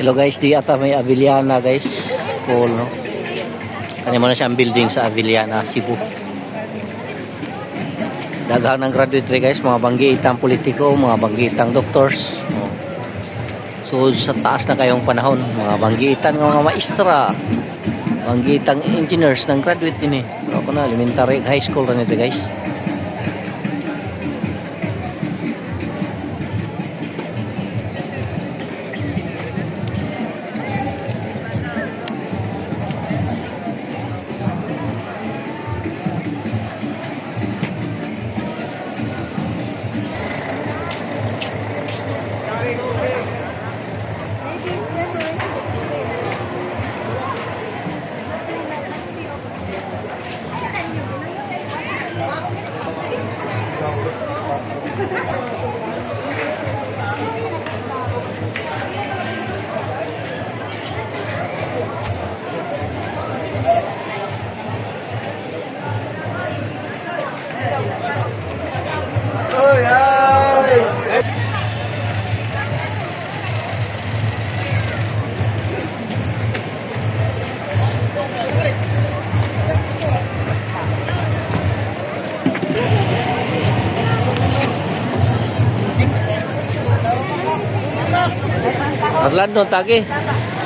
Hello guys, di ata may Avellana guys. Cool no. Kanya mo na siyang building sa Avellana, Cebu. Daghan ng graduate guys, mga banggiitang politiko, mga banggiitang doctors. So sa taas na kayong panahon, mga banggiitan ng mga maestra, banggiitang engineers ng graduate din eh. Ako na, elementary high school na nito guys. Orlando, Tagi.